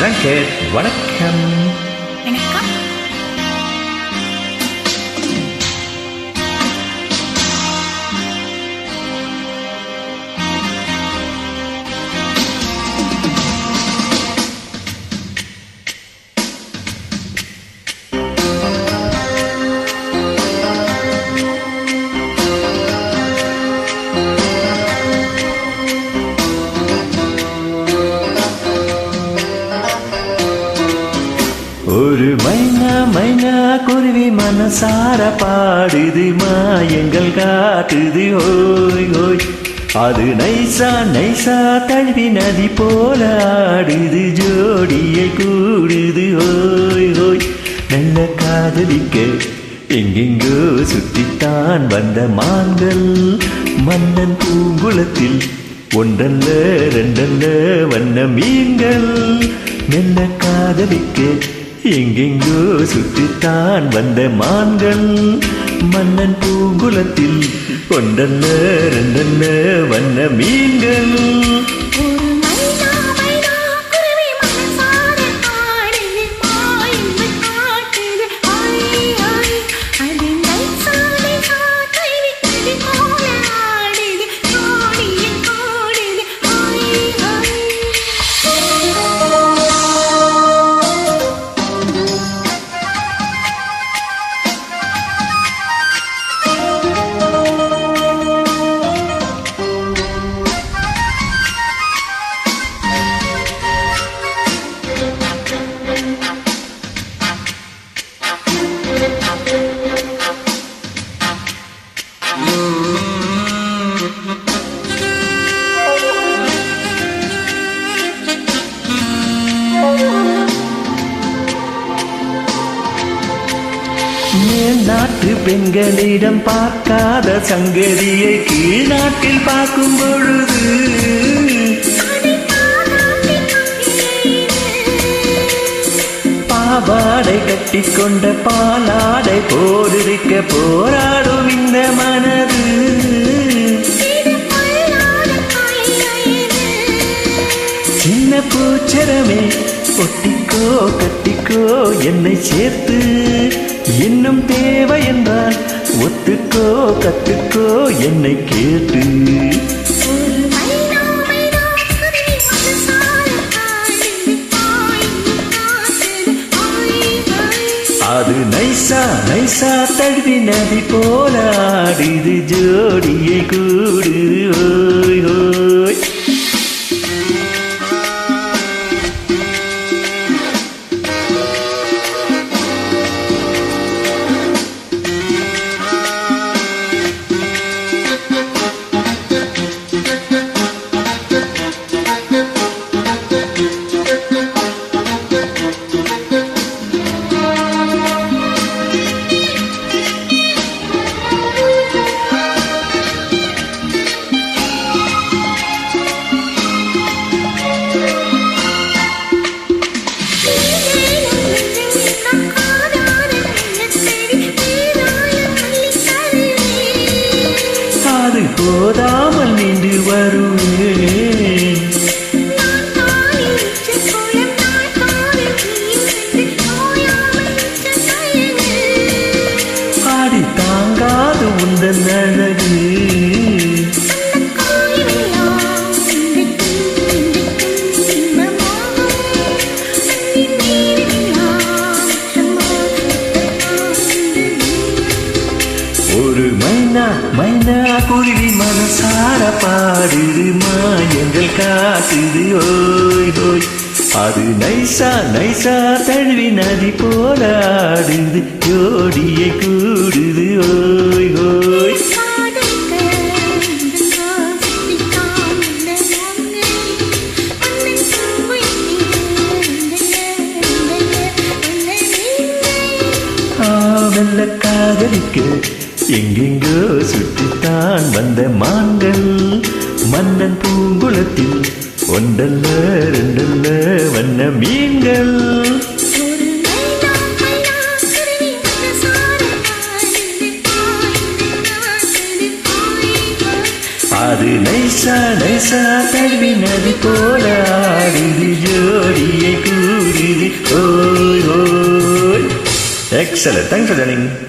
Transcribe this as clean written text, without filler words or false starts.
ரங்கேட் வணக்கம். வணக்கம். ஒரு மைனா மைனா குருவி மனசார பாடுது, மாயங்கள் காட்டுது ஓய் ஓய். அது நைசா நைசா தழுவி நதி போல ஆடுது, ஜோடியை கூடுது ஓய் ஓய். நல்ல காதலிக்க எங்கெங்கோ சுத்தித்தான் வந்த மான்கள், மன்னன் பூங்குளத்தில் ஒன்றல்ல ரெண்டல்ல வண்ண மீன்கள். மெல்ல காதலிக்க எங்கெங்கோ சுற்றித்தான் வந்த மான்கள், மன்னன் பூங்குளத்தில் ஒன்றல்ல ரெண்டல்ல வண்ண மீன்கள். மேல் நாட்டு பெண்களிடம் பார்க்காத சங்கதியை கீழ் நாட்டில் பார்க்கும் பொழுது, பாவாடை கட்டிக்கொண்ட பாலாடை போலிருக்க போராடும் இந்த மனது. சின்ன பூச்சரமே ஒட்டிக்கோ கட்டிக்கோ என்னை சேர்த்து, இன்னும் தேவை என்றால் ஒத்துக்கோ கத்துக்கோ என்னை கேட்டு. அது நைசா நைசா தழுவி நதி போல ஆடுது, ஜோடியை கூடு ஓய் ஓய். போதாமல் நின்று வருவேன், ஆடி தாங்காது உந்தன் அழகு. ஒரு மைனா மைனா குருவி மனசார பாடுது, மாயங்கள் காட்டுது ஓய் ஓய். அது நைசா நைசா தழுவி நதி போல ஆடுது, ஜோடியை கூடுது ஓய் ஓய். மெல்ல காதலிக்க எங்கெங்கோ சுற்றித்தான் வந்த மான்கள், மன்னன் பூங்குளத்தில் ஒன்றல்ல ரெண்டல்ல வண்ண மீன்கள். அது நைசா நைசா தழுவி நதி போல ஆடுது, ஜோடியை ஓய் ஓய். Excellent. Thanks for joining.